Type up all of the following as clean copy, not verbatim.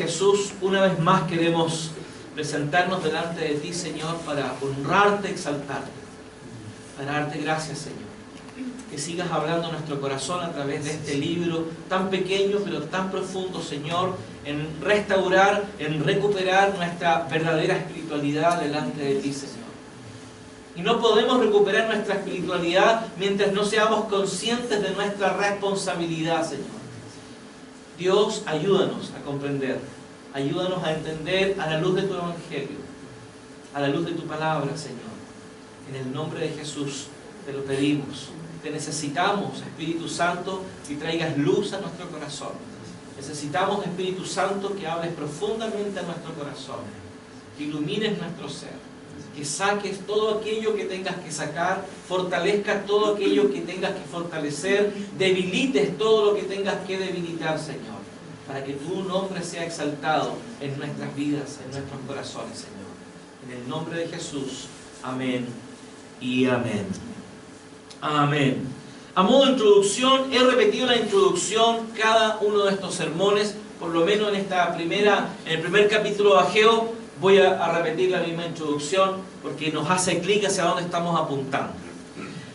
Jesús, una vez más queremos presentarnos delante de ti, Señor, para honrarte, exaltarte, para darte gracias, Señor. Que sigas hablando a nuestro corazón a través de este libro tan pequeño pero tan profundo, Señor, en restaurar, en recuperar nuestra verdadera espiritualidad delante de ti, Señor. Y no podemos recuperar nuestra espiritualidad mientras no seamos conscientes de nuestra responsabilidad, Señor. Dios, ayúdanos a comprender, ayúdanos a entender a la luz de tu Evangelio, a la luz de tu palabra, Señor. En el nombre de Jesús te lo pedimos. Te necesitamos, Espíritu Santo, que traigas luz a nuestro corazón. Necesitamos, Espíritu Santo, que hables profundamente a nuestro corazón, que ilumines nuestro ser, que saques todo aquello que tengas que sacar, fortalezcas todo aquello que tengas que fortalecer, debilites todo lo que tengas que debilitar, Señor, para que tu nombre sea exaltado en nuestras vidas, en nuestros corazones, Señor. En el nombre de Jesús, amén y amén. Amén. A modo de introducción, he repetido la introducción cada uno de estos sermones, por lo menos en el primer capítulo de Ageo. Voy a repetir la misma introducción porque nos hace clic hacia dónde estamos apuntando.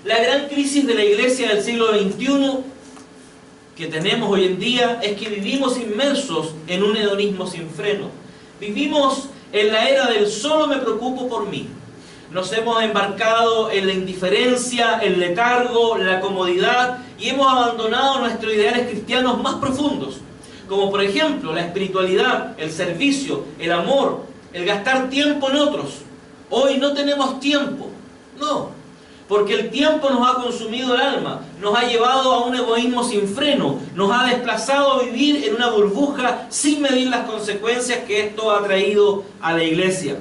La gran crisis de la iglesia del siglo XXI que tenemos hoy en día es que vivimos inmersos en un hedonismo sin freno. Vivimos en la era del solo me preocupo por mí. Nos hemos embarcado en la indiferencia, el letargo, la comodidad y hemos abandonado nuestros ideales cristianos más profundos, como por ejemplo la espiritualidad, el servicio, el amor, el gastar tiempo en otros. Hoy no tenemos tiempo, no, porque el tiempo nos ha consumido el alma, nos ha llevado a un egoísmo sin freno, nos ha desplazado a vivir en una burbuja sin medir las consecuencias que esto ha traído a la iglesia.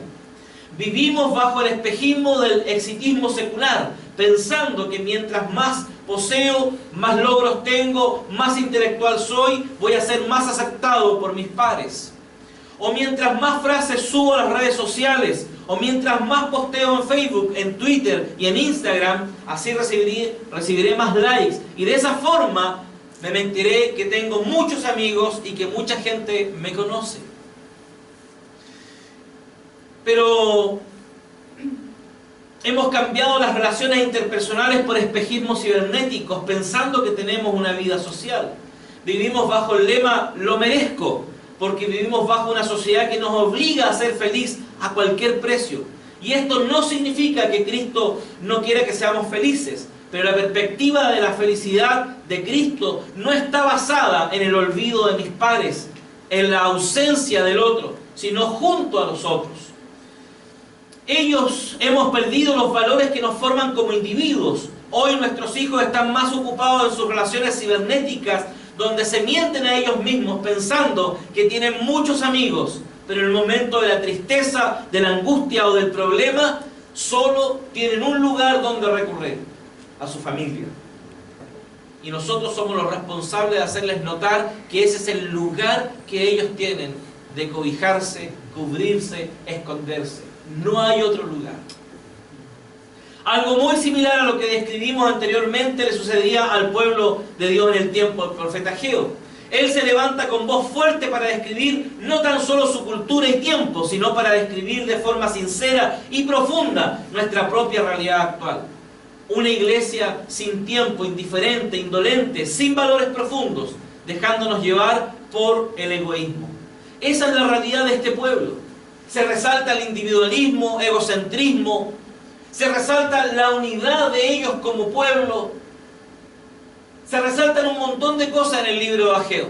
Vivimos bajo el espejismo del exitismo secular, pensando que mientras más poseo, más logros tengo, más intelectual soy, voy a ser más aceptado por mis pares. O mientras más frases subo a las redes sociales, o mientras más posteo en Facebook, en Twitter y en Instagram, así recibiré más likes. Y de esa forma me mentiré que tengo muchos amigos y que mucha gente me conoce. Pero hemos cambiado las relaciones interpersonales por espejismos cibernéticos, pensando que tenemos una vida social. Vivimos bajo el lema "lo merezco", porque vivimos bajo una sociedad que nos obliga a ser feliz a cualquier precio. Y esto no significa que Cristo no quiera que seamos felices, pero la perspectiva de la felicidad de Cristo no está basada en el olvido de mis pares, en la ausencia del otro, sino junto a los otros. Hemos perdido los valores que nos forman como individuos. Hoy nuestros hijos están más ocupados en sus relaciones cibernéticas, donde se mienten a ellos mismos pensando que tienen muchos amigos, pero en el momento de la tristeza, de la angustia o del problema, solo tienen un lugar donde recurrir: a su familia. Y nosotros somos los responsables de hacerles notar que ese es el lugar que ellos tienen de cobijarse, cubrirse, esconderse. No hay otro lugar. Algo muy similar a lo que describimos anteriormente le sucedía al pueblo de Dios en el tiempo del profeta Ageo. Él se levanta con voz fuerte para describir no tan solo su cultura y tiempo, sino para describir de forma sincera y profunda nuestra propia realidad actual. Una iglesia sin tiempo, indiferente, indolente, sin valores profundos, dejándonos llevar por el egoísmo. Esa es la realidad de este pueblo. Se resalta el individualismo, egocentrismo, se resalta la unidad de ellos como pueblo, se resaltan un montón de cosas en el libro de Ageo,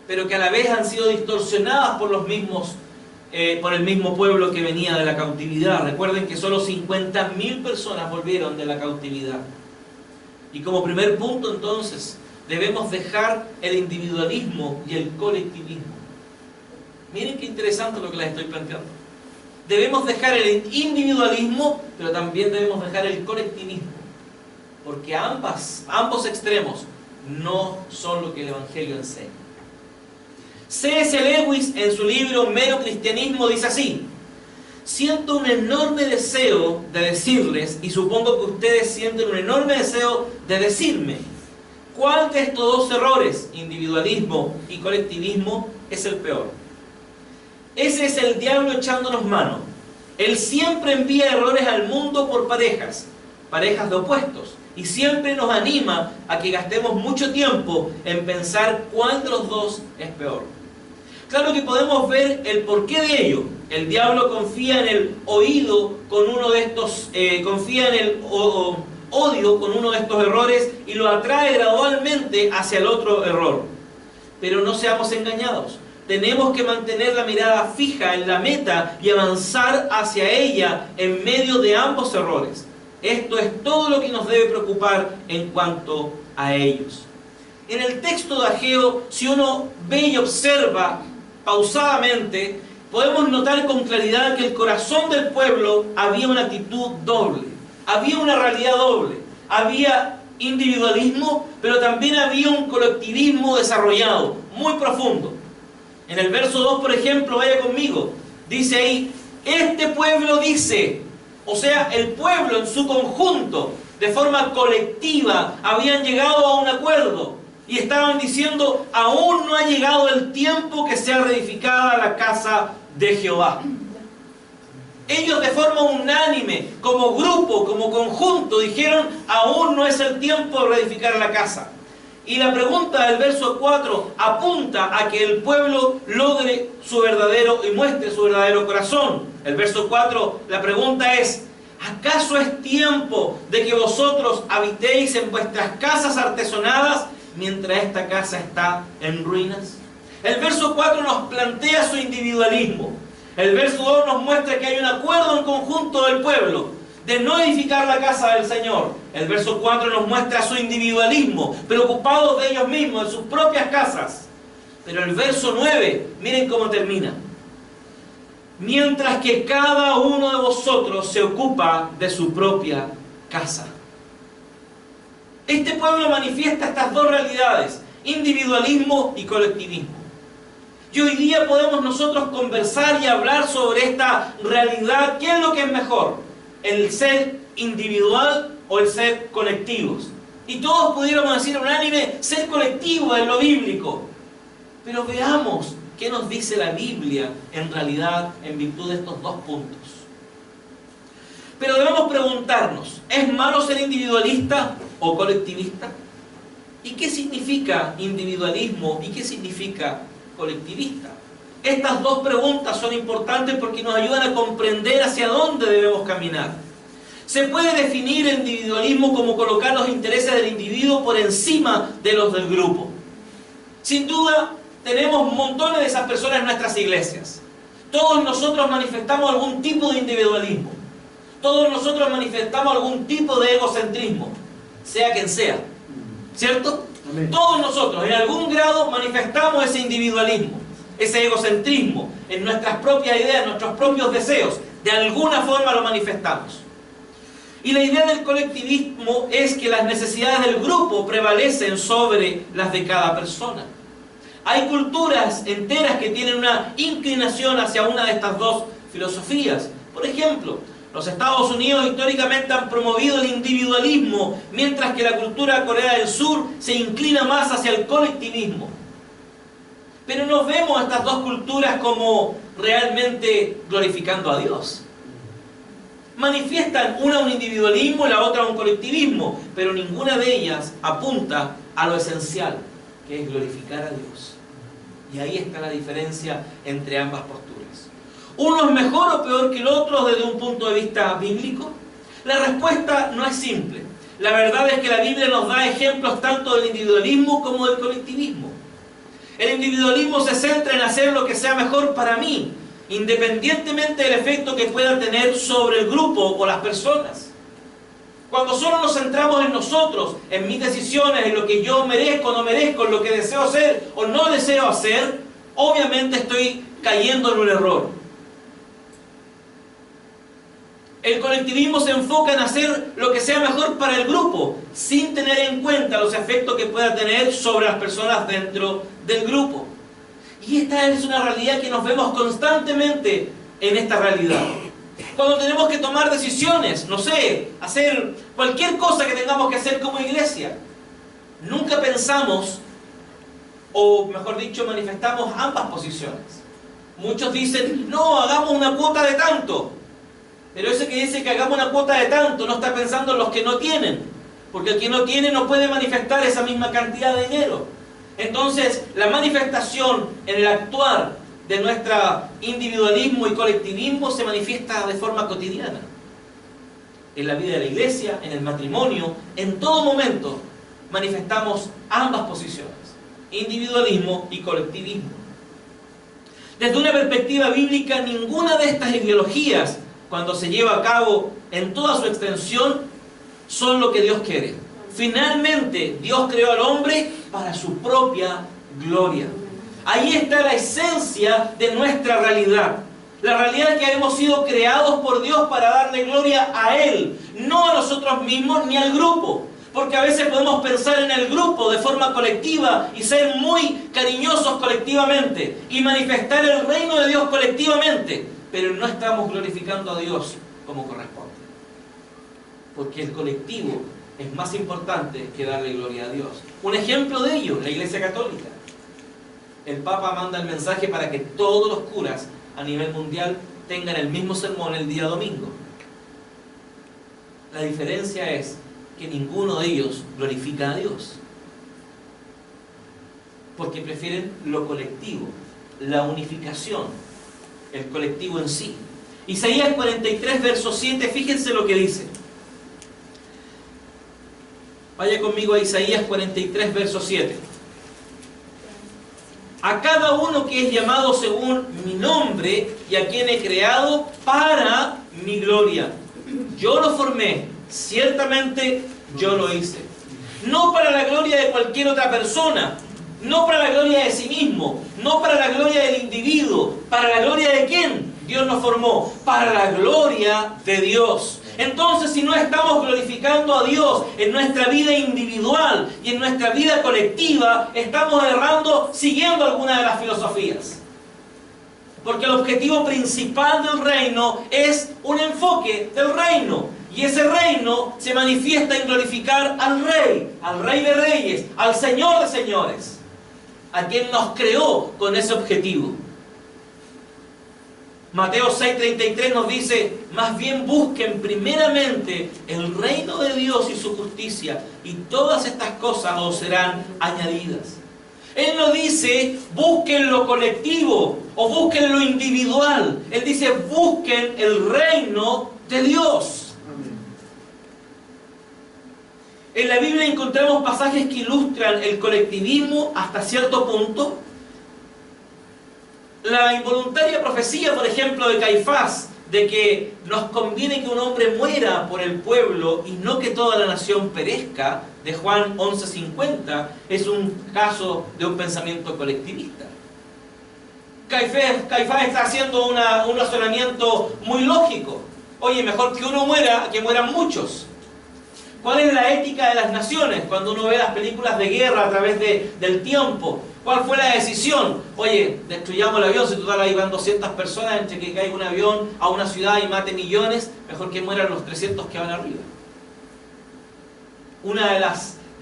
pero que a la vez han sido distorsionadas por el mismo pueblo que venía de la cautividad. Recuerden que solo 50.000 personas volvieron de la cautividad. Y como primer punto, entonces, debemos dejar el individualismo y el colectivismo. Miren qué interesante lo que les estoy planteando. Debemos dejar el individualismo, pero también debemos dejar el colectivismo, porque ambos extremos no son lo que el Evangelio enseña. C.S. Lewis, en su libro Mero Cristianismo, dice así: siento un enorme deseo de decirles, y supongo que ustedes sienten un enorme deseo de decirme, ¿cuál de estos dos errores, individualismo y colectivismo, es el peor? Ese es el diablo echándonos mano. Él siempre envía errores al mundo por parejas de opuestos, y siempre nos anima a que gastemos mucho tiempo en pensar cuál de los dos es peor. Claro que podemos ver el porqué de ello. El diablo confía en el oído con uno de estos, confía en el odio con uno de estos errores y lo atrae gradualmente hacia el otro error. Pero no seamos engañados. Tenemos que mantener la mirada fija en la meta y avanzar hacia ella en medio de ambos errores. Esto es todo lo que nos debe preocupar en cuanto a ellos. En el texto de Ageo, si uno ve y observa pausadamente, podemos notar con claridad que el corazón del pueblo había una actitud doble, había una realidad doble, había individualismo, pero también había un colectivismo desarrollado, muy profundo. En el verso 2, por ejemplo, vaya conmigo, dice ahí, este pueblo dice, o sea, el pueblo en su conjunto, de forma colectiva, habían llegado a un acuerdo y estaban diciendo, aún no ha llegado el tiempo que sea reedificada la casa de Jehová. Ellos de forma unánime, como grupo, como conjunto, dijeron, aún no es el tiempo de reedificar la casa. Y la pregunta del verso 4 apunta a que el pueblo logre su verdadero y muestre su verdadero corazón. El verso 4, la pregunta es, ¿acaso es tiempo de que vosotros habitéis en vuestras casas artesonadas mientras esta casa está en ruinas? El verso 4 nos plantea su individualismo. El verso 2 nos muestra que hay un acuerdo en conjunto del pueblo de no edificar la casa del Señor. El verso 4 nos muestra su individualismo, preocupados de ellos mismos, de sus propias casas. Pero el verso 9, miren cómo termina. Mientras que cada uno de vosotros se ocupa de su propia casa. Este pueblo manifiesta estas dos realidades, individualismo y colectivismo. Y hoy día podemos nosotros conversar y hablar sobre esta realidad. ¿Qué es lo que es mejor? ¿El ser individual o el ser colectivos? Y todos pudiéramos decir unánime, ser colectivo es lo bíblico. Pero veamos qué nos dice la Biblia en realidad en virtud de estos dos puntos. Pero debemos preguntarnos, ¿es malo ser individualista o colectivista? ¿Y qué significa individualismo y qué significa colectivista? Estas dos preguntas son importantes porque nos ayudan a comprender hacia dónde debemos caminar. Se puede definir el individualismo como colocar los intereses del individuo por encima de los del grupo. Sin duda, tenemos montones de esas personas en nuestras iglesias. Todos nosotros manifestamos algún tipo de individualismo. Todos nosotros manifestamos algún tipo de egocentrismo, sea quien sea. ¿Cierto? Amén. Todos nosotros, en algún grado, manifestamos ese individualismo, ese egocentrismo, en nuestras propias ideas, en nuestros propios deseos. De alguna forma lo manifestamos. Y la idea del colectivismo es que las necesidades del grupo prevalecen sobre las de cada persona. Hay culturas enteras que tienen una inclinación hacia una de estas dos filosofías. Por ejemplo, los Estados Unidos históricamente han promovido el individualismo, mientras que la cultura Corea del Sur se inclina más hacia el colectivismo. Pero no vemos estas dos culturas como realmente glorificando a Dios. Manifiestan una un individualismo y la otra un colectivismo, pero ninguna de ellas apunta a lo esencial, que es glorificar a Dios. Y ahí está la diferencia entre ambas posturas. ¿Uno es mejor o peor que el otro desde un punto de vista bíblico? La respuesta no es simple. La verdad es que la Biblia nos da ejemplos tanto del individualismo como del colectivismo. El individualismo se centra en hacer lo que sea mejor para mí, independientemente del efecto que pueda tener sobre el grupo o las personas. Cuando solo nos centramos en nosotros, en mis decisiones, en lo que yo merezco o no merezco, en lo que deseo hacer o no deseo hacer, obviamente estoy cayendo en un error. El colectivismo se enfoca en hacer lo que sea mejor para el grupo, sin tener en cuenta los efectos que pueda tener sobre las personas dentro del grupo. Y esta es una realidad que nos vemos constantemente en esta realidad. Cuando tenemos que tomar decisiones, no sé, hacer cualquier cosa que tengamos que hacer como iglesia, nunca pensamos, o mejor dicho, manifestamos ambas posiciones. Muchos dicen, no, hagamos una cuota de tanto. Pero ese que dice que hagamos una cuota de tanto no está pensando en los que no tienen. Porque el que no tiene no puede manifestar esa misma cantidad de dinero. Entonces, la manifestación en el actuar de nuestro individualismo y colectivismo se manifiesta de forma cotidiana. En la vida de la iglesia, en el matrimonio, en todo momento manifestamos ambas posiciones, individualismo y colectivismo. Desde una perspectiva bíblica, ninguna de estas ideologías, cuando se lleva a cabo en toda su extensión, son lo que Dios quiere. Finalmente, Dios creó al hombre para su propia gloria. Ahí está la esencia de nuestra realidad. La realidad es que hemos sido creados por Dios para darle gloria a Él, no a nosotros mismos ni al grupo. Porque a veces podemos pensar en el grupo de forma colectiva y ser muy cariñosos colectivamente y manifestar el reino de Dios colectivamente, pero no estamos glorificando a Dios como corresponde. Porque el colectivo es más importante que darle gloria a Dios. Un ejemplo de ello, la Iglesia Católica. El Papa manda el mensaje para que todos los curas a nivel mundial tengan el mismo sermón el día domingo. La diferencia es que ninguno de ellos glorifica a Dios, porque prefieren lo colectivo, la unificación, el colectivo en sí. Isaías 43, verso 7, fíjense lo que dice. Vaya conmigo a Isaías 43, verso 7. A cada uno que es llamado según mi nombre y a quien he creado para mi gloria. Yo lo formé, ciertamente yo lo hice. No para la gloria de cualquier otra persona, no para la gloria de sí mismo, no para la gloria del individuo. ¿Para la gloria de quién? Dios nos formó, para la gloria de Dios. Entonces, si no estamos glorificando a Dios en nuestra vida individual y en nuestra vida colectiva, estamos errando siguiendo alguna de las filosofías. Porque el objetivo principal del reino es un enfoque del reino. Y ese reino se manifiesta en glorificar al Rey de Reyes, al Señor de Señores, a quien nos creó con ese objetivo. Mateo 6:33 nos dice, más bien busquen primeramente el reino de Dios y su justicia, y todas estas cosas os serán añadidas. Él no dice, busquen lo colectivo o busquen lo individual. Él dice, busquen el reino de Dios. En la Biblia encontramos pasajes que ilustran el colectivismo hasta cierto punto. La involuntaria profecía, por ejemplo, de Caifás, de que nos conviene que un hombre muera por el pueblo y no que toda la nación perezca, de Juan 11:50, es un caso de un pensamiento colectivista. Caifás está haciendo un razonamiento muy lógico. Oye, mejor que uno muera que mueran muchos. ¿Cuál es la ética de las naciones cuando uno ve las películas de guerra a través del tiempo? ¿Cuál fue la decisión? Oye, destruyamos el avión, si total ahí van 200 personas, entre que caiga un avión a una ciudad y mate millones, mejor que mueran los 300 que van arriba. Una de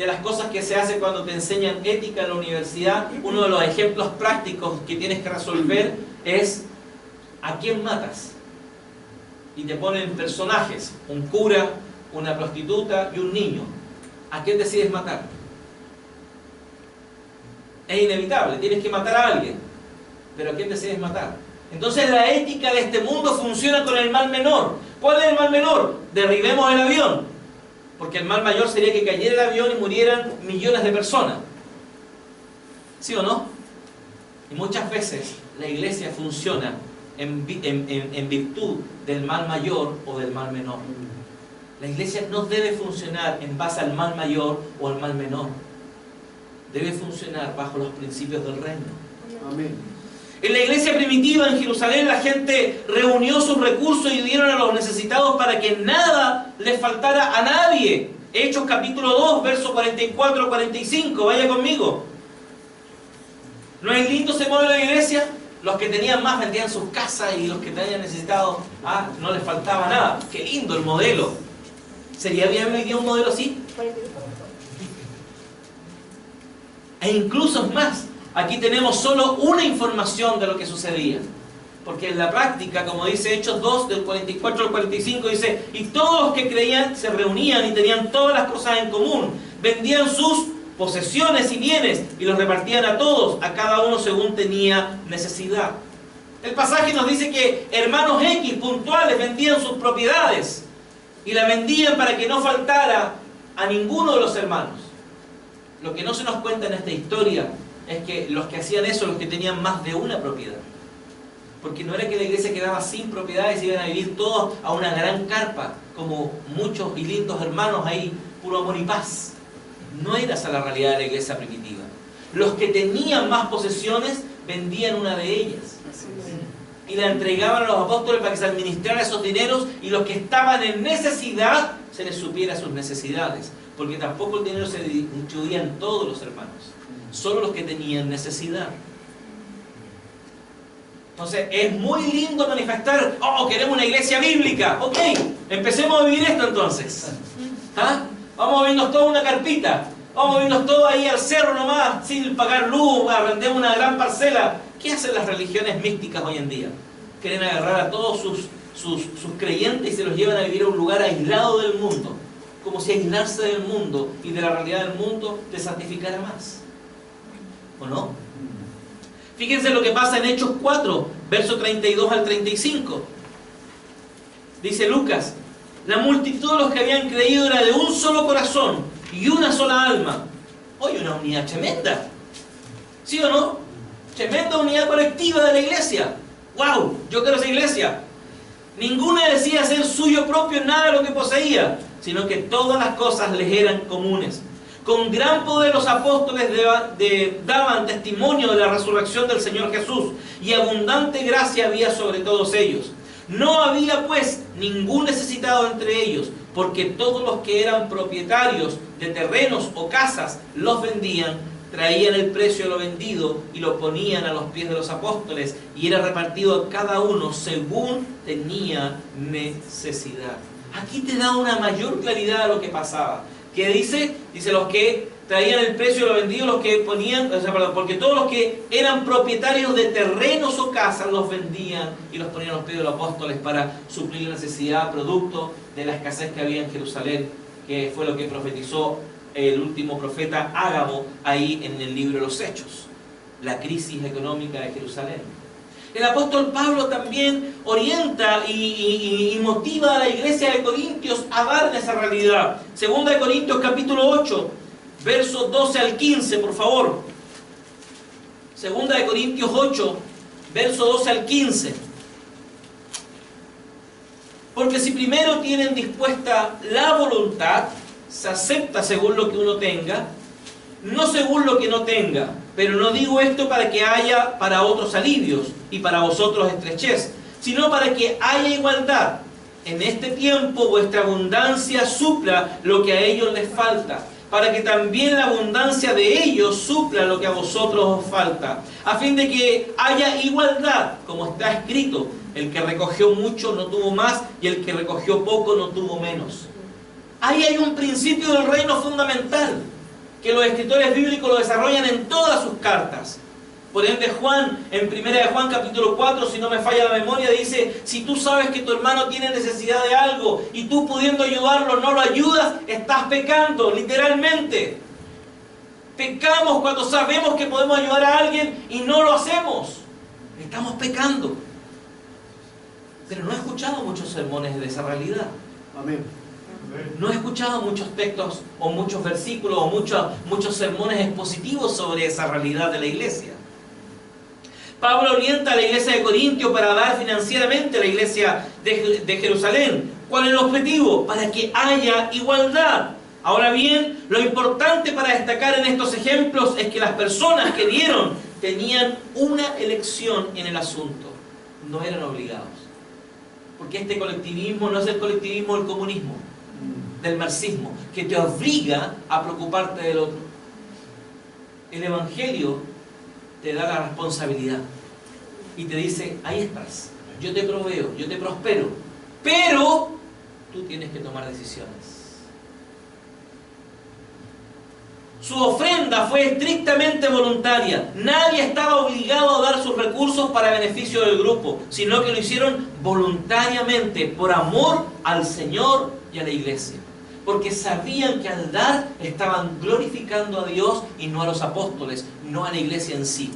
las cosas que se hace cuando te enseñan ética en la universidad, uno de los ejemplos prácticos que tienes que resolver es ¿a quién matas? Y te ponen personajes, un cura, una prostituta y un niño. ¿A quién decides matar? Es inevitable, tienes que matar a alguien. ¿Pero a quién decides matar? Entonces la ética de este mundo funciona con el mal menor. ¿Cuál es el mal menor? Derribemos el avión. Porque el mal mayor sería que cayera el avión y murieran millones de personas. ¿Sí o no? Y muchas veces la iglesia funciona en virtud del mal mayor o del mal menor. La iglesia no debe funcionar en base al mal mayor o al mal menor. Debe funcionar bajo los principios del reino. Amén. En la iglesia primitiva en Jerusalén la gente reunió sus recursos y dieron a los necesitados para que nada les faltara a nadie. Hechos capítulo 2, versos 44-45. Vaya conmigo. ¿No es lindo ese modelo de la iglesia? Los que tenían más vendían sus casas y los que tenían necesitados, no les faltaba nada. ¡Qué lindo el modelo! ¿Sería viable hoy día un modelo así? E incluso es más, aquí tenemos solo una información de lo que sucedía. Porque en la práctica, como dice Hechos 2, del 44 al 45, dice: y todos los que creían se reunían y tenían todas las cosas en común. Vendían sus posesiones y bienes y los repartían a todos, a cada uno según tenía necesidad. El pasaje nos dice que hermanos X puntuales vendían sus propiedades y la vendían para que no faltara a ninguno de los hermanos. Lo que no se nos cuenta en esta historia es que los que hacían eso, los que tenían más de una propiedad. Porque no era que la iglesia quedaba sin propiedades y iban a vivir todos a una gran carpa, como muchos y lindos hermanos ahí, puro amor y paz. No era esa la realidad de la iglesia primitiva. Los que tenían más posesiones vendían una de ellas y la entregaban a los apóstoles para que se administraran esos dineros, y los que estaban en necesidad se les supiera sus necesidades, porque tampoco el dinero se distribuía en todos los hermanos, solo los que tenían necesidad. Entonces es muy lindo manifestar: oh, queremos una iglesia bíblica. Ok, empecemos a vivir esto entonces. ¿Ah? Vamos a irnos todos una carpita, vamos a irnos todos ahí al cerro nomás, sin pagar luz, arrendemos una gran parcela. ¿Qué hacen las religiones místicas hoy en día? Quieren agarrar a todos sus creyentes y se los llevan a vivir a un lugar aislado del mundo, como si aislarse del mundo y de la realidad del mundo te santificara más. ¿O no? Fíjense lo que pasa en Hechos 4, verso 32 al 35. Dice Lucas: la multitud de los que habían creído era de un solo corazón y una sola alma. Oye, una unidad tremenda. ¿Sí o no? Tremenda unidad colectiva de la iglesia. ¡Wow! Yo quiero esa iglesia. Ninguna decía ser suyo propio nada de lo que poseía, sino que todas las cosas les eran comunes. Con gran poder los apóstoles daban testimonio de la resurrección del Señor Jesús, y abundante gracia había sobre todos ellos. No había pues ningún necesitado entre ellos, porque todos los que eran propietarios de terrenos o casas los vendían, traían el precio de lo vendido y lo ponían a los pies de los apóstoles, y era repartido a cada uno según tenía necesidad. Aquí te da una mayor claridad de lo que pasaba. ¿Qué dice? Dice: los que traían el precio de lo vendido, los que ponían, porque todos los que eran propietarios de terrenos o casas los vendían y los ponían a los pies de los apóstoles para suplir la necesidad producto de la escasez que había en Jerusalén, que fue lo que profetizó el último profeta Ágabo ahí en el libro de los Hechos, la crisis económica de Jerusalén. El apóstol Pablo también orienta y motiva a la iglesia de Corintios a dar en esa realidad. Segunda de Corintios capítulo 8, versos 12 al 15, por favor. Segunda de Corintios 8, verso 12 al 15. Porque si primero tienen dispuesta la voluntad, se acepta según lo que uno tenga, no según lo que no tenga. Pero no digo esto para que haya para otros alivios y para vosotros estrechez, sino para que haya igualdad. En este tiempo vuestra abundancia supla lo que a ellos les falta, para que también la abundancia de ellos supla lo que a vosotros os falta, a fin de que haya igualdad, como está escrito: el que recogió mucho no tuvo más, y el que recogió poco no tuvo menos. Ahí hay un principio del reino fundamental, que los escritores bíblicos lo desarrollan en todas sus cartas. Por ende, Juan, en 1 de Juan capítulo 4, si no me falla la memoria, dice: si tú sabes que tu hermano tiene necesidad de algo y tú pudiendo ayudarlo no lo ayudas, estás pecando, literalmente. Pecamos cuando sabemos que podemos ayudar a alguien y no lo hacemos. Estamos pecando. Pero no he escuchado muchos sermones de esa realidad. Amén. No he escuchado muchos textos o muchos versículos o muchos sermones expositivos sobre esa realidad de la iglesia. Pablo orienta a la iglesia de Corintio para dar financieramente a la iglesia de Jerusalén. ¿Cuál es el objetivo? Para que haya igualdad. Ahora bien, lo importante para destacar en estos ejemplos es que las personas que dieron tenían una elección en el asunto. No eran obligados. Porque este colectivismo no es el colectivismo del comunismo, del marxismo, que te obliga a preocuparte del otro. El Evangelio te da la responsabilidad y te dice: ahí estás, yo te proveo, yo te prospero, pero tú tienes que tomar decisiones. Su ofrenda fue estrictamente voluntaria. Nadie estaba obligado a dar sus recursos para beneficio del grupo, sino que lo hicieron voluntariamente, por amor al Señor y a la iglesia. Porque sabían que al dar estaban glorificando a Dios y no a los apóstoles, no a la iglesia en sí.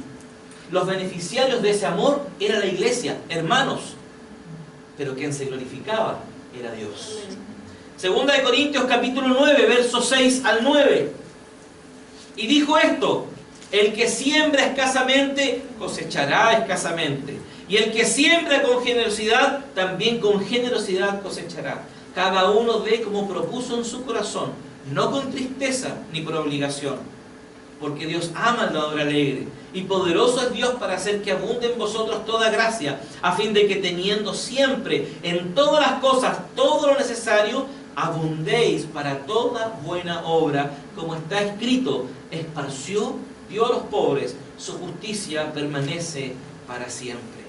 Los beneficiarios de ese amor era la iglesia, hermanos. Pero quien se glorificaba era Dios. Segunda de Corintios capítulo 9, versos 6 al 9. Y dijo esto: el que siembra escasamente, cosechará escasamente. Y el que siembra con generosidad, también con generosidad cosechará. Cada uno dé como propuso en su corazón, no con tristeza ni por obligación. Porque Dios ama al dador alegre. Y poderoso es Dios para hacer que abunde en vosotros toda gracia, a fin de que teniendo siempre en todas las cosas todo lo necesario, abundéis para toda buena obra, como está escrito: esparció, dio a los pobres, su justicia permanece para siempre.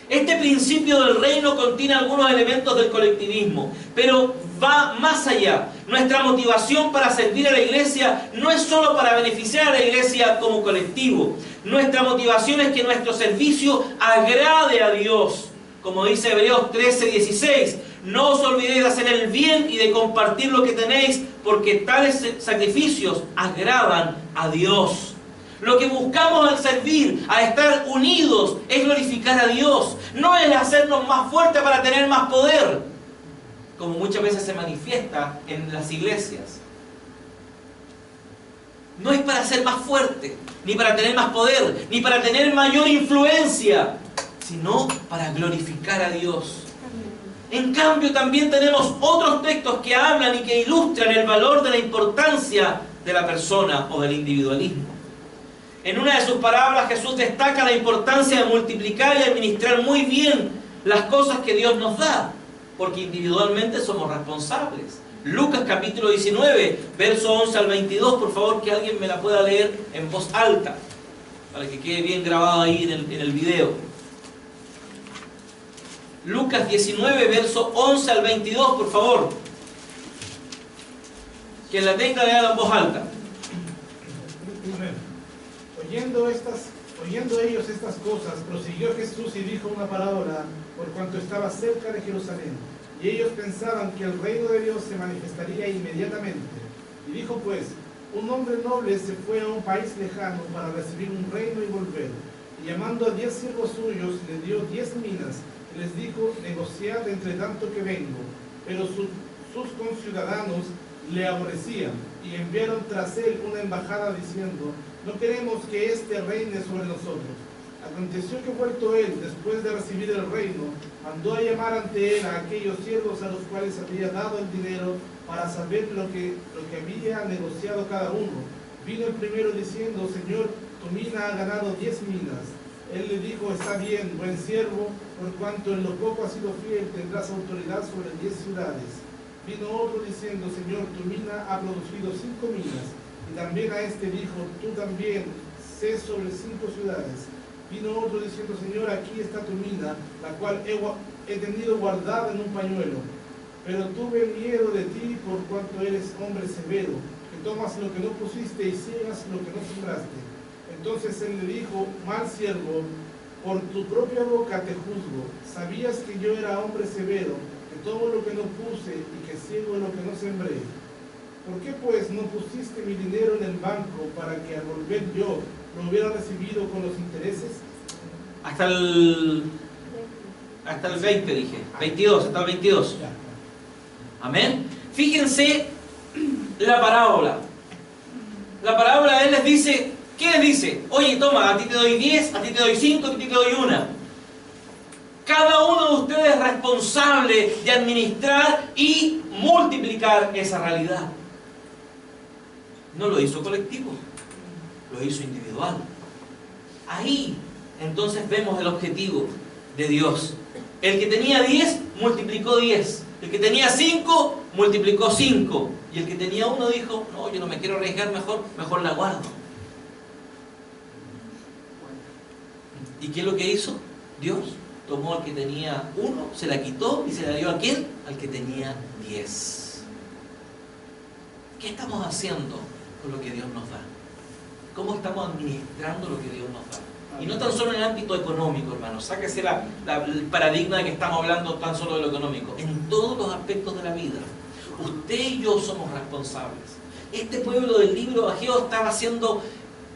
Este principio del reino contiene algunos elementos del colectivismo, pero va más allá. Nuestra motivación para servir a la iglesia no es solo para beneficiar a la iglesia como colectivo. Nuestra motivación es que nuestro servicio agrade a Dios. Como dice Hebreos 13:16, no os olvidéis de hacer el bien y de compartir lo que tenéis, porque tales sacrificios agradan a Dios. Lo que buscamos al servir, a estar unidos, es glorificar a Dios. No es hacernos más fuertes para tener más poder, como muchas veces se manifiesta en las iglesias. No es para ser más fuerte, ni para tener más poder, ni para tener mayor influencia, sino para glorificar a Dios. En cambio, también tenemos otros textos que hablan y que ilustran el valor de la importancia de la persona o del individualismo. En una de sus parábolas, Jesús destaca la importancia de multiplicar y administrar muy bien las cosas que Dios nos da, porque individualmente somos responsables. Lucas capítulo 19, verso 11 al 22, por favor, que alguien me la pueda leer en voz alta, para que quede bien grabado ahí en el video. Lucas 19, verso 11 al 22, por favor. Quien la tenga, léala en voz alta. Oyendo ellos estas cosas, prosiguió Jesús y dijo una parábola, por cuanto estaba cerca de Jerusalén. Y ellos pensaban que el reino de Dios se manifestaría inmediatamente. Y dijo pues: un hombre noble se fue a un país lejano para recibir un reino y volver. Y llamando a 10 siervos suyos, les dio 10 minas, y les dijo: negociad entre tanto que vengo. Pero sus conciudadanos le aborrecían, y enviaron tras él una embajada diciendo: no queremos que éste reine sobre nosotros. Aconteció que vuelto él, después de recibir el reino, mandó a llamar ante él a aquellos siervos a los cuales había dado el dinero, para saber lo que había negociado cada uno. Vino el primero diciendo: Señor, tu mina ha ganado 10 minas. Él le dijo: está bien, buen siervo, por cuanto en lo poco has sido fiel, tendrás autoridad sobre 10 ciudades. Vino otro diciendo: Señor, tu mina ha producido 5 minas. Y también a este dijo: tú también, sé sobre 5 ciudades. Vino otro diciendo: Señor, aquí está tu mina, la cual he tenido guardada en un pañuelo. Pero tuve miedo de ti, por cuanto eres hombre severo, que tomas lo que no pusiste y ciegas lo que no sembraste. Entonces él le dijo: mal siervo, por tu propia boca te juzgo. Sabías que yo era hombre severo, que tomo lo que no puse y que ciego lo que no sembré. ¿Por qué pues no pusiste mi dinero en el banco, para que al volver yo lo hubiera recibido con los intereses? Hasta el 20 dije, 22, hasta el 22. Amén. Fíjense la parábola. La parábola, él les dice, ¿qué les dice? Oye, toma, a ti te doy 10, a ti te doy 5, a ti te doy 1. Cada uno de ustedes es responsable de administrar y multiplicar esa realidad. No lo hizo colectivo, lo hizo individual. Ahí entonces vemos el objetivo de Dios. El que tenía 10 multiplicó 10. El que tenía 5 multiplicó 5. Y el que tenía 1 dijo: no, yo no me quiero arriesgar, mejor la guardo. ¿Y qué es lo que hizo? Dios tomó al que tenía 1, se la quitó y se la dio a ¿quién? Al que tenía 10. ¿Qué estamos haciendo con lo que Dios nos da? ¿Cómo estamos administrando lo que Dios nos da? Y no tan solo en el ámbito económico, hermano. Sáquese el paradigma de que estamos hablando tan solo de lo económico. En todos los aspectos de la vida. Usted y yo somos responsables. Este pueblo del libro de Ageo estaba siendo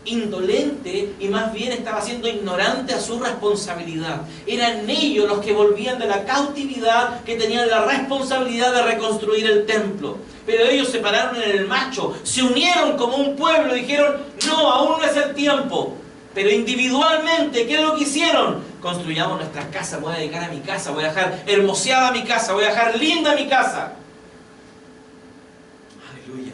indolente y más bien estaba siendo ignorante a su responsabilidad. Eran ellos los que volvían de la cautividad, que tenían la responsabilidad de reconstruir el templo. Pero ellos se pararon en el macho, se unieron como un pueblo y dijeron: no, aún no es el tiempo. Pero individualmente, ¿qué es lo que hicieron? Construyamos nuestras casas, voy a dedicar a mi casa, voy a dejar hermoseada mi casa, voy a dejar linda mi casa. Aleluya.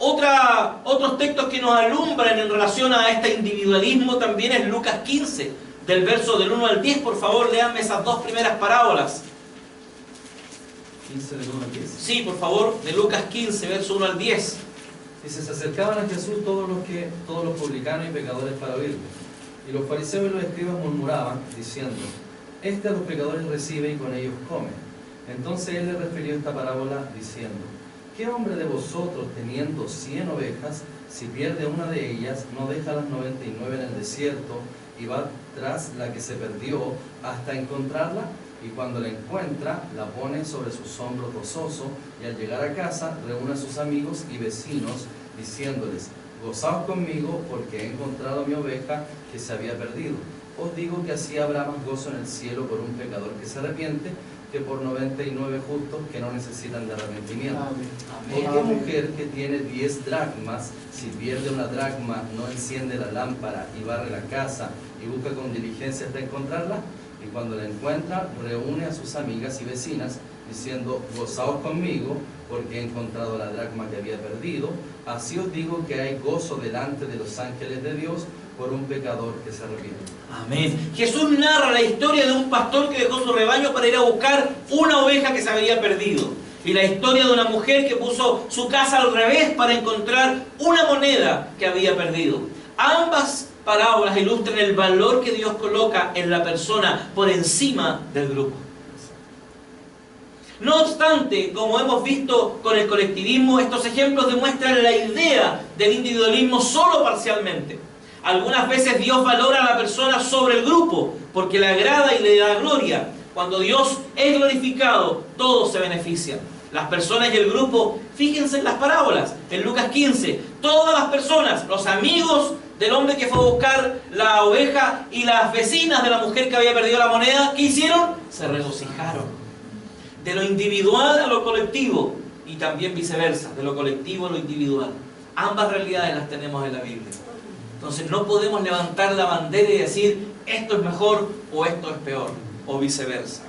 Otros textos que nos alumbran en relación a este individualismo también es Lucas 15, del verso del 1 al 10. Por favor, léanme esas dos primeras parábolas. 15 del 1 al 10. Sí, por favor, de Lucas 15, verso 1 al 10. Dice: se acercaban a Jesús todos los publicanos y pecadores para oírle. Y los fariseos y los escribas murmuraban, diciendo: este a los pecadores recibe y con ellos come. Entonces él les refirió esta parábola diciendo: ¿qué hombre de vosotros, teniendo 100 ovejas, si pierde una de ellas, no deja las 99 en el desierto y va tras la que se perdió hasta encontrarla? Y cuando la encuentra, la pone sobre sus hombros gozoso, y al llegar a casa reúne a sus amigos y vecinos, diciéndoles: gozaos conmigo, porque he encontrado a mi oveja que se había perdido. Os digo que así habrá más gozo en el cielo por un pecador que se arrepiente, que por 99 justos que no necesitan de arrepentimiento. ¿O qué mujer que tiene 10 dracmas, si pierde una dracma, no enciende la lámpara y barre la casa y busca con diligencia hasta encontrarla? Y cuando la encuentra, reúne a sus amigas y vecinas, diciendo: gozaos conmigo, porque he encontrado la dracma que había perdido. Así os digo que hay gozo delante de los ángeles de Dios por un pecador que se arrepiente. Amén. Jesús narra la historia de un pastor que dejó su rebaño para ir a buscar una oveja que se había perdido. Y la historia de una mujer que puso su casa al revés para encontrar una moneda que había perdido. Ambas parábolas ilustran el valor que Dios coloca en la persona por encima del grupo. No obstante, como hemos visto con el colectivismo, estos ejemplos demuestran la idea del individualismo solo parcialmente. Algunas veces Dios valora a la persona sobre el grupo porque le agrada y le da gloria. Cuando Dios es glorificado, todos se benefician. Las personas y el grupo, fíjense en las parábolas, en Lucas 15, todas las personas, los amigos del hombre que fue a buscar la oveja y las vecinas de la mujer que había perdido la moneda, ¿qué hicieron? Se regocijaron. De lo individual a lo colectivo, y también viceversa, de lo colectivo a lo individual. Ambas realidades las tenemos en la Biblia. Entonces no podemos levantar la bandera y decir esto es mejor o esto es peor, o viceversa.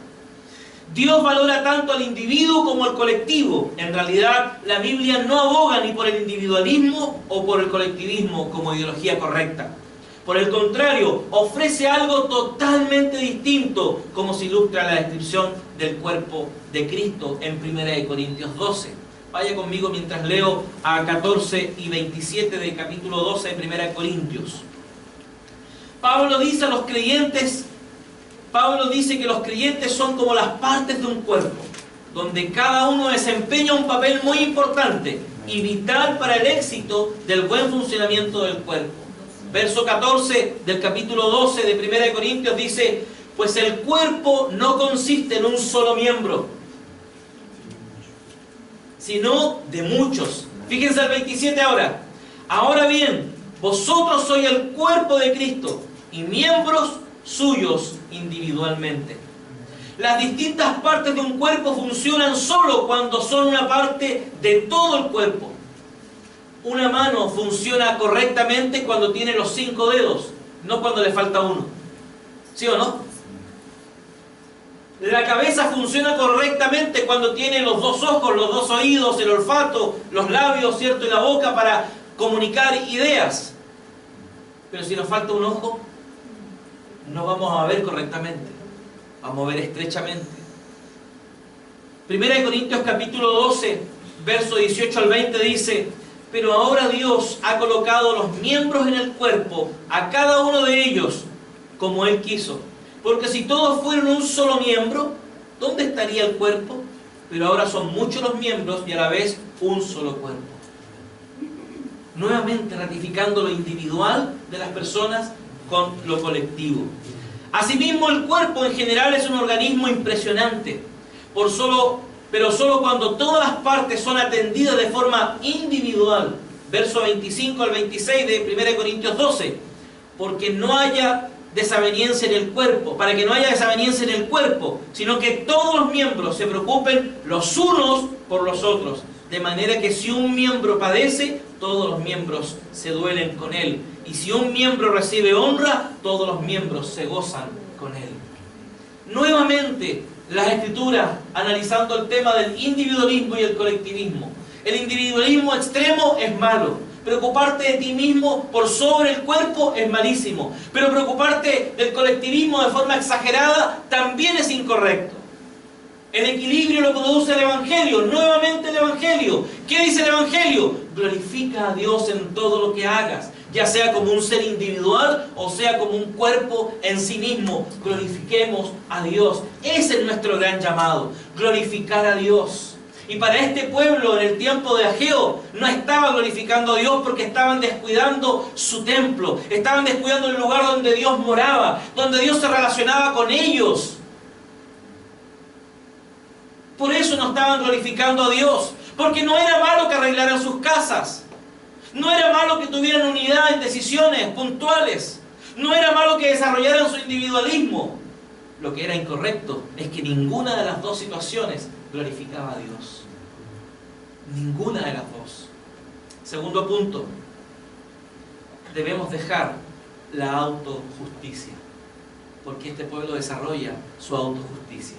Dios valora tanto al individuo como al colectivo. En realidad, la Biblia no aboga ni por el individualismo o por el colectivismo como ideología correcta. Por el contrario, ofrece algo totalmente distinto, como se ilustra la descripción del cuerpo de Cristo en 1 Corintios 12. Vaya conmigo mientras leo a 14 y 27 del capítulo 12 de 1 Corintios. Pablo dice que los creyentes son como las partes de un cuerpo, donde cada uno desempeña un papel muy importante y vital para el éxito del buen funcionamiento del cuerpo. Verso 14 del capítulo 12 de 1 Corintios dice: pues el cuerpo no consiste en un solo miembro, sino de muchos. Fíjense el 27 ahora. Ahora bien, vosotros sois el cuerpo de Cristo y miembros suyos individualmente. Las distintas partes de un cuerpo funcionan solo cuando son una parte de todo el cuerpo. Una mano funciona correctamente cuando tiene los 5 dedos, no cuando le falta uno. ¿Sí o no? La cabeza funciona correctamente cuando tiene los 2 ojos, los 2 oídos, el olfato, los labios, ¿cierto? Y la boca para comunicar ideas. Pero si nos falta un ojo, no vamos a ver correctamente, vamos a ver estrechamente. 1 Corintios capítulo 12, verso 18 al 20 dice: pero ahora Dios ha colocado los miembros en el cuerpo, a cada uno de ellos, como Él quiso. Porque si todos fueran un solo miembro, ¿dónde estaría el cuerpo? Pero ahora son muchos los miembros y a la vez un solo cuerpo. nuevamente ratificando lo individual de las personas con lo colectivo. Asimismo, el cuerpo en general es un organismo impresionante, pero solo cuando todas las partes son atendidas de forma individual. Verso 25 al 26 de 1 Corintios 12. Porque no haya desaveniencia en el cuerpo, para que no haya desaveniencia en el cuerpo, sino que todos los miembros se preocupen los unos por los otros, de manera que si un miembro padece, todos los miembros se duelen con él, y si un miembro recibe honra, todos los miembros se gozan con él. Nuevamente, las Escrituras analizando el tema del individualismo y el colectivismo. El individualismo extremo es malo. Preocuparte de ti mismo por sobre el cuerpo es malísimo. Pero preocuparte del colectivismo de forma exagerada también es incorrecto. El equilibrio lo produce el Evangelio. Nuevamente el Evangelio. ¿Qué dice el Evangelio? Glorifica a Dios en todo lo que hagas, ya sea como un ser individual o sea como un cuerpo en sí mismo. Glorifiquemos a Dios. Ese es nuestro gran llamado, glorificar a Dios. Y para este pueblo en el tiempo de Ageo no estaba glorificando a Dios porque estaban descuidando su templo, estaban descuidando el lugar donde Dios moraba, donde Dios se relacionaba con ellos. Por eso no estaban glorificando a Dios, porque no era malo que arreglaran sus casas, no era malo que tuvieran unidad en decisiones puntuales, no era malo que desarrollaran su individualismo. Lo que era incorrecto es que ninguna de las dos situaciones glorificaba a Dios. Ninguna de las dos. Segundo punto, debemos dejar la autojusticia, porque este pueblo desarrolla su autojusticia.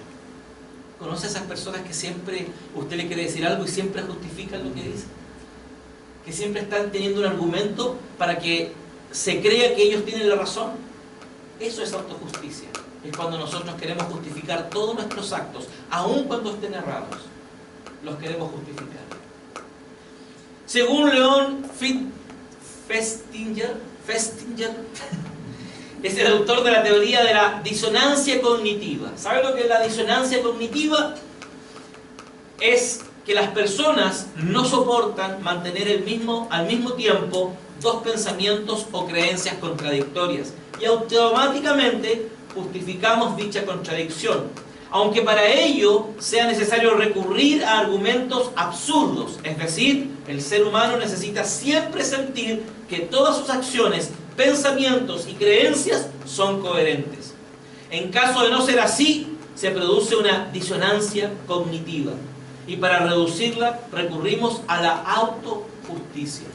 ¿Conoce a esas personas que siempre usted le quiere decir algo y siempre justifican lo que dice? Que siempre están teniendo un argumento para que se crea que ellos tienen la razón. Eso es autojusticia. Es cuando nosotros queremos justificar todos nuestros actos, aun cuando estén errados, los queremos justificar. Según Leon Festinger es el autor de la teoría de la disonancia cognitiva. ¿Sabe lo que es la disonancia cognitiva? Es que las personas no soportan mantener al mismo tiempo dos pensamientos o creencias contradictorias y automáticamente justificamos dicha contradicción, aunque para ello sea necesario recurrir a argumentos absurdos. Es decir, el ser humano necesita siempre sentir que todas sus acciones, pensamientos y creencias son coherentes. En caso de no ser así, se produce una disonancia cognitiva, y para reducirla recurrimos a la autojusticia.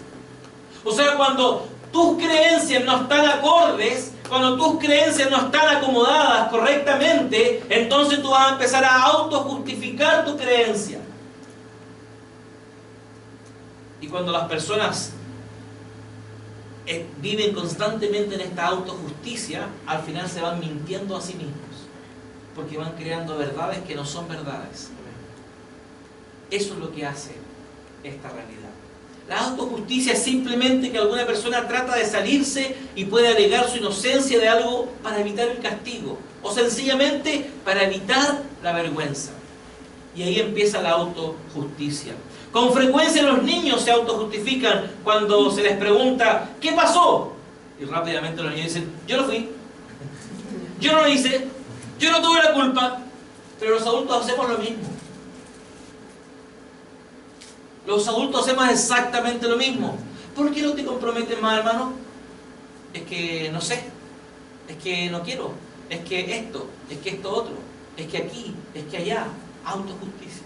O sea, cuando tus creencias no están acordes, cuando tus creencias no están acomodadas correctamente, entonces tú vas a empezar a autojustificar tu creencia. Y cuando las personas viven constantemente en esta autojusticia, al final se van mintiendo a sí mismos, porque van creando verdades que no son verdades. Eso es lo que hace esta realidad. La autojusticia es simplemente que alguna persona trata de salirse y puede alegar su inocencia de algo para evitar el castigo, o sencillamente para evitar la vergüenza. Y ahí empieza la autojusticia. Con frecuencia los niños se autojustifican cuando se les pregunta ¿qué pasó? Y rápidamente los niños dicen yo no fui, yo no lo hice, yo no tuve la culpa. Pero los adultos hacemos lo mismo. Los adultos hacemos exactamente lo mismo. ¿Por qué no te comprometes más, hermano? Es que no sé, es que no quiero, es que esto otro, es que aquí, es que allá. Autojusticia,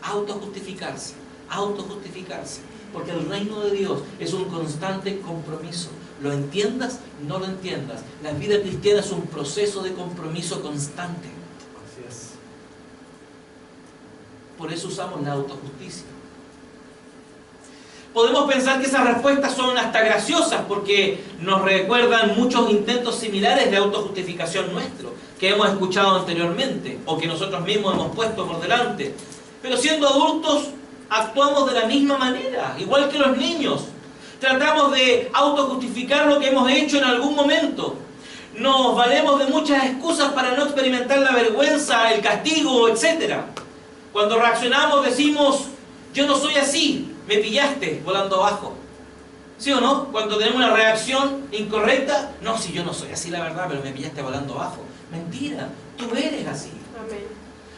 autojustificarse, autojustificarse. Porque el reino de Dios es un constante compromiso. Lo entiendas, no lo entiendas. La vida cristiana es un proceso de compromiso constante. Así es. Por eso usamos la autojusticia. Podemos pensar que esas respuestas son hasta graciosas porque nos recuerdan muchos intentos similares de autojustificación nuestro que hemos escuchado anteriormente o que nosotros mismos hemos puesto por delante. Pero siendo adultos actuamos de la misma manera, igual que los niños. Tratamos de autojustificar lo que hemos hecho en algún momento. Nos valemos de muchas excusas para no experimentar la vergüenza, el castigo, etc. Cuando reaccionamos decimos yo no soy así, me pillaste volando abajo. ¿Sí o no? Cuando tenemos una reacción incorrecta, no, si yo no soy así la verdad, pero me pillaste volando abajo. Mentira, tú eres así. Amén.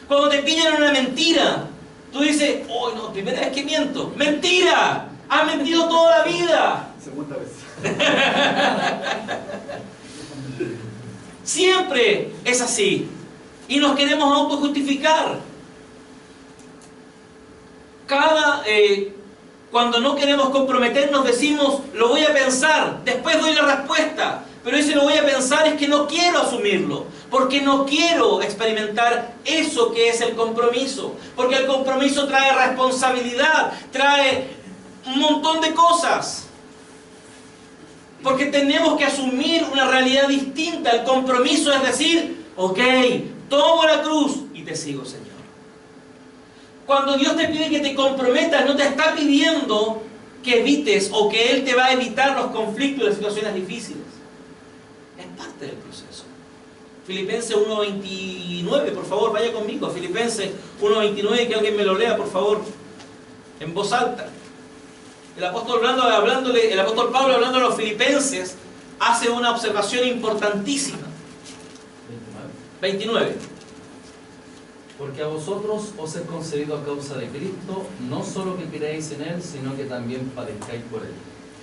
Cuando te pillan una mentira, tú dices, oh no, primera vez que miento. ¡Mentira! ¡Has mentido toda la vida! Segunda vez. Siempre es así. Y nos queremos autojustificar. Cuando no queremos comprometernos decimos, lo voy a pensar, después doy la respuesta. Pero ese lo voy a pensar es que no quiero asumirlo, porque no quiero experimentar eso que es el compromiso. Porque el compromiso trae responsabilidad, trae un montón de cosas. Porque tenemos que asumir una realidad distinta. El compromiso es decir, ok, tomo la cruz y te sigo, Señor. Cuando Dios te pide que te comprometas, no te está pidiendo que evites o que Él te va a evitar los conflictos y las situaciones difíciles. Es parte del proceso. Filipenses 1:29, por favor, vaya conmigo. Filipenses 1:29, que alguien me lo lea, por favor, en voz alta. El apóstol Pablo, hablando a los filipenses, hace una observación importantísima. 29. Porque a vosotros os he concedido a causa de Cristo, no solo que creáis en Él, sino que también padezcáis por Él.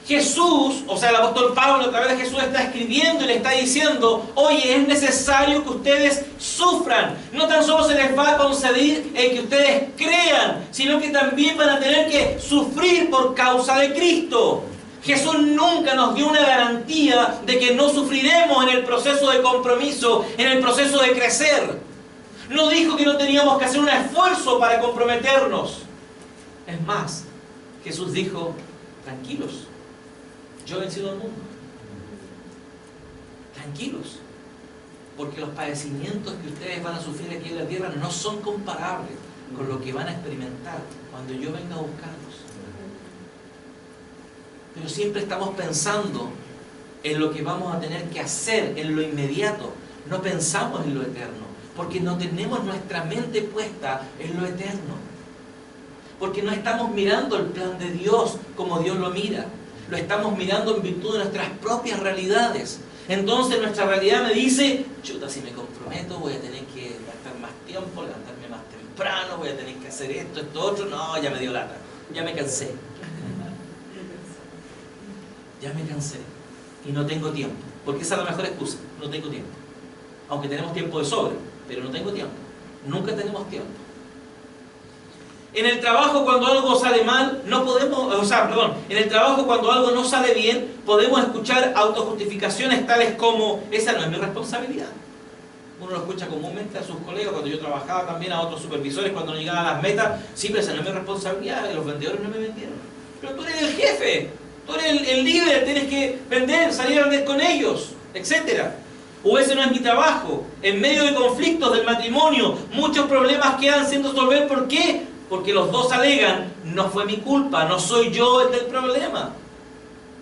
Jesús, o sea, el apóstol Pablo a través de Jesús está escribiendo y le está diciendo, oye, es necesario que ustedes sufran. No tan solo se les va a conceder que ustedes crean, sino que también van a tener que sufrir por causa de Cristo. Jesús nunca nos dio una garantía de que no sufriremos en el proceso de compromiso, en el proceso de crecer. No dijo que no teníamos que hacer un esfuerzo para comprometernos. Es más, Jesús dijo, tranquilos, yo he vencido al mundo. Tranquilos, porque los padecimientos que ustedes van a sufrir aquí en la tierra no son comparables con lo que van a experimentar cuando yo venga a buscarlos. Pero siempre estamos pensando en lo que vamos a tener que hacer, en lo inmediato. No pensamos en lo eterno, porque no tenemos nuestra mente puesta en lo eterno. Porque no estamos mirando el plan de Dios como Dios lo mira. Lo estamos mirando en virtud de nuestras propias realidades. Entonces nuestra realidad me dice, chuta, si me comprometo voy a tener que gastar más tiempo, levantarme más temprano, voy a tener que hacer esto, otro. No, ya me dio lata, ya me cansé. Ya me cansé y no tengo tiempo. Porque esa es la mejor excusa, no tengo tiempo. Aunque tenemos tiempo de sobra, pero no tengo tiempo. Nunca tenemos tiempo. En el trabajo cuando algo sale mal, en el trabajo cuando algo no sale bien, podemos escuchar autojustificaciones tales como, esa no es mi responsabilidad. Uno lo escucha comúnmente a sus colegas, cuando yo trabajaba también a otros supervisores, cuando no llegaban a las metas, sí, pero esa no es mi responsabilidad, los vendedores no me vendieron. Pero tú eres el jefe, tú eres el líder, tienes que vender, salir a vender con ellos, etc. O ese no es mi trabajo. En medio de conflictos del matrimonio, muchos problemas quedan sin resolver. ¿Por qué? Porque los dos alegan, no fue mi culpa, no soy yo el del problema.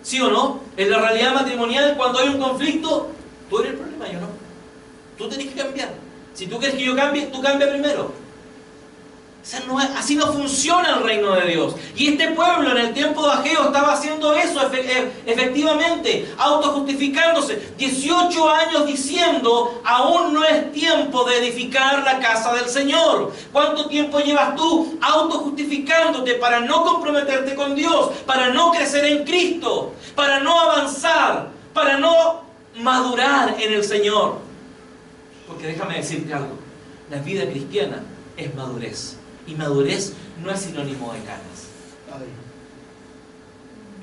¿Sí o no? En la realidad matrimonial, cuando hay un conflicto, tú eres el problema, yo no. Tú tenés que cambiar. Si tú quieres que yo cambie, tú cambia primero. O sea, así no funciona el reino de Dios. Y este pueblo en el tiempo de Ageo estaba haciendo eso efectivamente, autojustificándose. 18 años diciendo, aún no es tiempo de edificar la casa del Señor. ¿Cuánto tiempo llevas tú autojustificándote para no comprometerte con Dios, para no crecer en Cristo, para no avanzar, para no madurar en el Señor? Porque déjame decirte algo, la vida cristiana es madurez. Y madurez no es sinónimo de canas.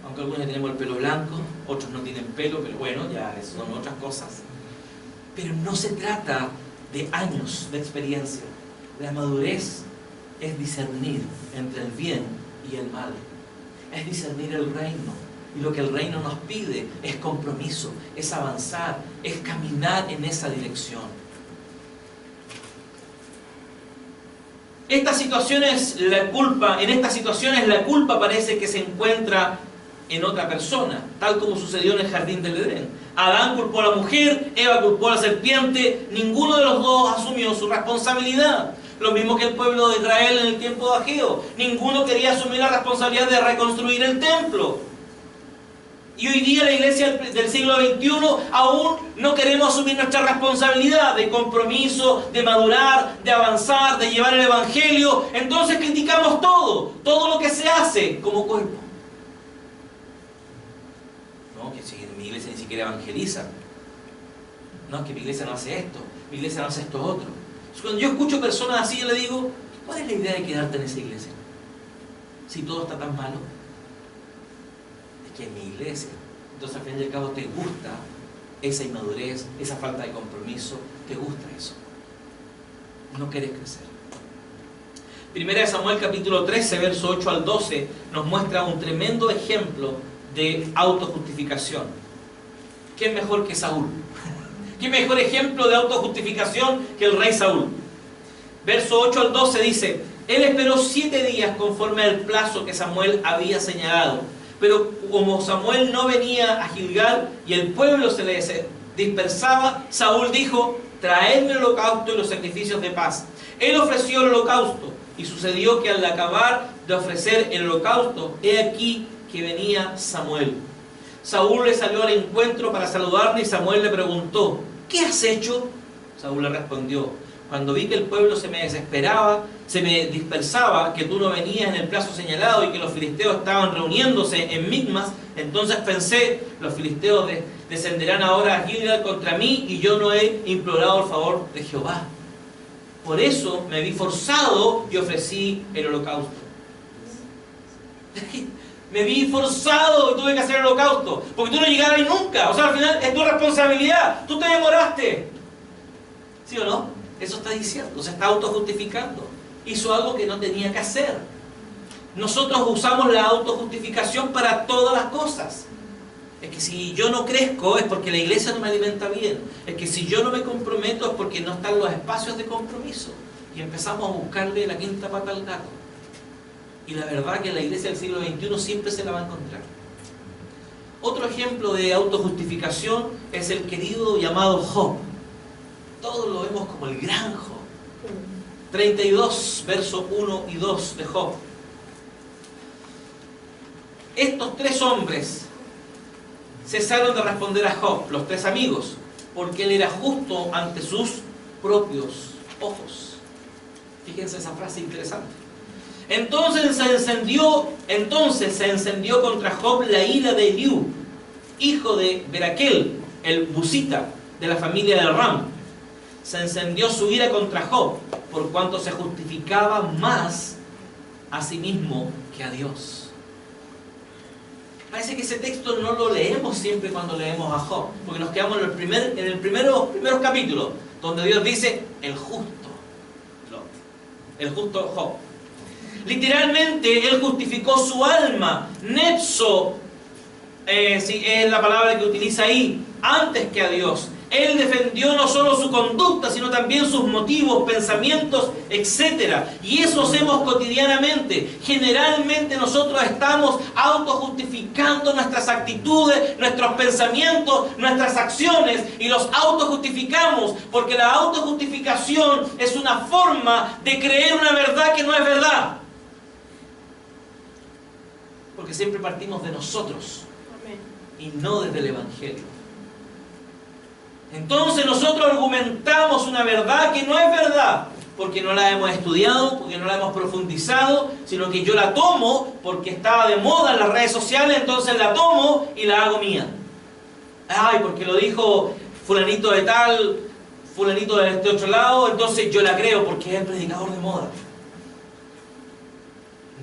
Aunque algunos ya tenemos el pelo blanco, otros no tienen pelo, pero bueno, ya son otras cosas. Pero no se trata de años de experiencia. La madurez es discernir entre el bien y el mal. Es discernir el reino. Y lo que el reino nos pide es compromiso, es avanzar, es caminar en esa dirección. En estas situaciones la culpa parece que se encuentra en otra persona, tal como sucedió en el jardín del Edén. Adán culpó a la mujer, Eva culpó a la serpiente, ninguno de los dos asumió su responsabilidad. Lo mismo que el pueblo de Israel en el tiempo de Ageo, ninguno quería asumir la responsabilidad de reconstruir el templo. Y hoy día la iglesia del siglo XXI aún no queremos asumir nuestra responsabilidad de compromiso, de madurar, de avanzar, de llevar el evangelio. Entonces criticamos todo lo que se hace como cuerpo. No, que si mi iglesia ni siquiera evangeliza. No, es que mi iglesia no hace esto, mi iglesia no hace esto otro. Entonces, cuando yo escucho personas así, yo le digo, ¿cuál es la idea de quedarte en esa iglesia? Si todo está tan malo. Que en mi iglesia, entonces al fin y al cabo te gusta esa inmadurez, esa falta de compromiso, te gusta eso, no quieres crecer. Primera de Samuel capítulo 13, verso 8 al 12 nos muestra un tremendo ejemplo de autojustificación. ¿Quién mejor que Saúl? ¿Qué mejor ejemplo de autojustificación que el rey Saúl? Verso 8 al 12 dice: él esperó 7 días conforme al plazo que Samuel había señalado. Pero como Samuel no venía a Gilgal y el pueblo se le dispersaba, Saúl dijo: traedme el holocausto y los sacrificios de paz. Él ofreció el holocausto, y sucedió que al acabar de ofrecer el holocausto, he aquí que venía Samuel. Saúl le salió al encuentro para saludarle, y Samuel le preguntó: ¿qué has hecho? Saúl le respondió: cuando vi que el pueblo se me dispersaba, que tú no venías en el plazo señalado y que los filisteos estaban reuniéndose en Micmas, entonces pensé, los filisteos descenderán ahora a Gilgal contra mí y yo no he implorado el favor de Jehová. Por eso me vi forzado y ofrecí el holocausto. Me vi forzado y tuve que hacer el holocausto, porque tú no llegabas ahí nunca. O sea, al final es tu responsabilidad, tú te demoraste. ¿Sí o no? Eso está diciendo, se está autojustificando. Hizo algo que no tenía que hacer. Nosotros usamos la autojustificación para todas las cosas. Es que si yo no crezco es porque la iglesia no me alimenta bien. Es que si yo no me comprometo es porque no están los espacios de compromiso. Y empezamos a buscarle la quinta pata al gato. Y la verdad que la iglesia del siglo XXI siempre se la va a encontrar. Otro ejemplo de autojustificación es el querido llamado Job. Todos lo vemos como el gran Job. 32, verso 1 y 2 de Job. Estos 3 hombres cesaron de responder a Job, los 3 amigos, porque él era justo ante sus propios ojos. Fíjense esa frase interesante. Entonces se encendió contra Job la ira de Eliú, hijo de Beraquel, el busita de la familia de Ram. Se encendió su ira contra Job, por cuanto se justificaba más a sí mismo que a Dios. Parece que ese texto no lo leemos siempre cuando leemos a Job, porque nos quedamos en el primeros capítulos, donde Dios dice, el justo Job. Literalmente, él justificó su alma, nepso, es la palabra que utiliza ahí, antes que a Dios. Él defendió no solo su conducta, sino también sus motivos, pensamientos, etc. Y eso hacemos cotidianamente. Generalmente nosotros estamos autojustificando nuestras actitudes, nuestros pensamientos, nuestras acciones, y los autojustificamos, porque la autojustificación es una forma de creer una verdad que no es verdad. Porque siempre partimos de nosotros y no desde el Evangelio. Entonces nosotros argumentamos una verdad que no es verdad, porque no la hemos estudiado, porque no la hemos profundizado, sino que yo la tomo porque estaba de moda en las redes sociales, entonces la tomo y la hago mía. Ay, porque lo dijo fulanito de tal, fulanito de este otro lado, entonces yo la creo porque es el predicador de moda.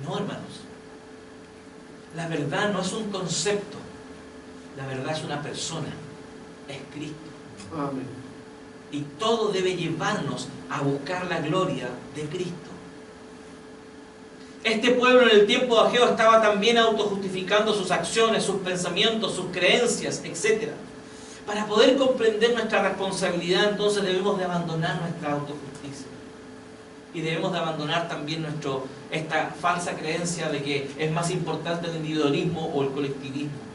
No, hermanos. La verdad no es un concepto, la verdad es una persona, es Cristo. Amén. Y todo debe llevarnos a buscar la gloria de Cristo. Este pueblo en el tiempo de Ageo estaba también autojustificando sus acciones, sus pensamientos, sus creencias, etc. Para poder comprender nuestra responsabilidad, entonces debemos de abandonar nuestra autojusticia. Y debemos de abandonar también esta falsa creencia de que es más importante el individualismo o el colectivismo.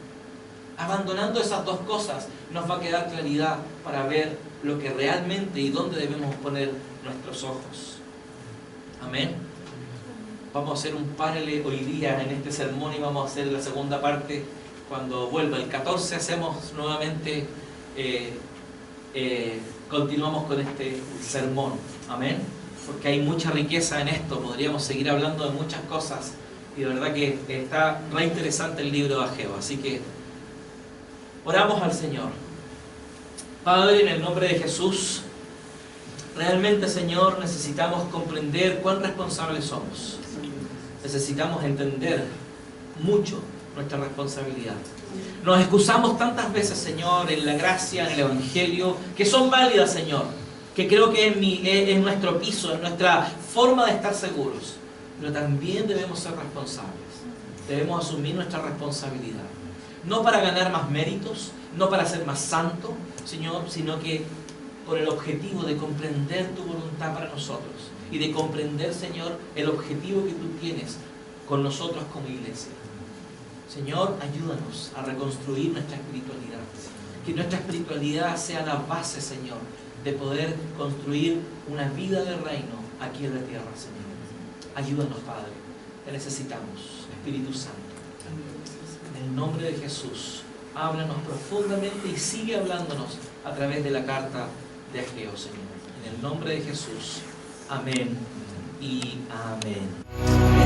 Abandonando esas dos cosas nos va a quedar claridad para ver lo que realmente y dónde debemos poner nuestros ojos. Amén. Vamos a hacer un panel hoy día en este sermón y vamos a hacer la segunda parte cuando vuelva el 14 hacemos nuevamente, continuamos con este sermón. Amén. Porque hay mucha riqueza en esto, podríamos seguir hablando de muchas cosas y de verdad que está re interesante el libro de Ageo. Así que oramos al Señor. Padre, en el nombre de Jesús, realmente, Señor, necesitamos comprender cuán responsables somos. Necesitamos entender mucho nuestra responsabilidad. Nos excusamos tantas veces, Señor, en la gracia, en el Evangelio, que son válidas, Señor, que creo que es nuestro piso, es nuestra forma de estar seguros. Pero también debemos ser responsables. Debemos asumir nuestra responsabilidad. No para ganar más méritos, no para ser más santo, Señor, sino que por el objetivo de comprender tu voluntad para nosotros y de comprender, Señor, el objetivo que tú tienes con nosotros como iglesia. Señor, ayúdanos a reconstruir nuestra espiritualidad. Que nuestra espiritualidad sea la base, Señor, de poder construir una vida de reino aquí en la tierra, Señor. Ayúdanos, Padre. Te necesitamos, Espíritu Santo. En el nombre de Jesús, háblanos profundamente y sigue hablándonos a través de la carta de Ageo, Señor. En el nombre de Jesús. Amén y amén.